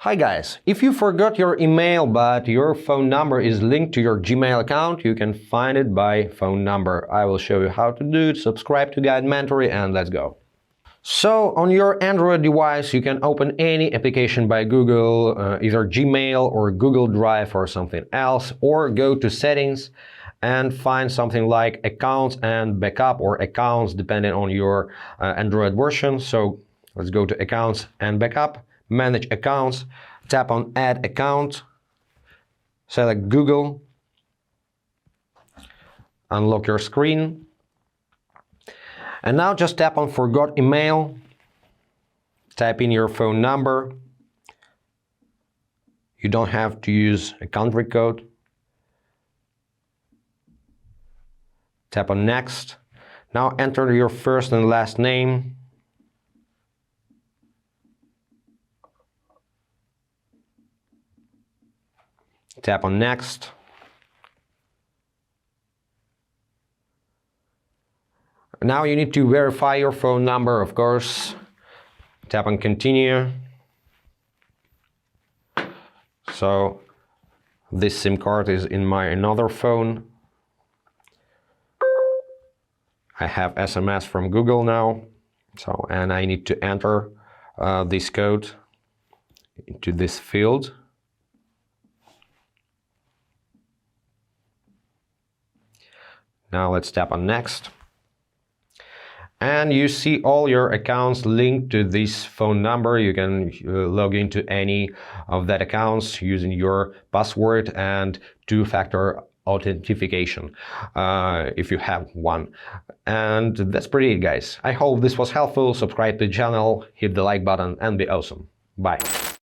Hi guys, if you forgot your email but your phone number is linked to your Gmail account, you can find it by phone number. I will show you how to do it. Subscribe to Guide Mentory and let's go. So on your Android device you can open any application by Google, either Gmail or Google Drive or something else, or go to settings and find something like accounts and backup, or accounts depending on your Android version. So let's go to accounts and backup. Manage accounts, tap on add account, select Google, unlock your screen, and now just tap on forgot email, type in your phone number. You don't have to use a country code. Tap on next. Now enter your first and last name. Tap on next. Now you need to verify your phone number, of course. Tap on continue. So this SIM card is in my another phone. I have SMS from Google now. And I need to enter this code into this field. Now let's tap on next. And you see all your accounts linked to this phone number. You can log into any of that accounts using your password and two-factor authentication if you have one. And that's pretty it, guys. I hope this was helpful. Subscribe to the channel, hit the like button, and be awesome. Bye.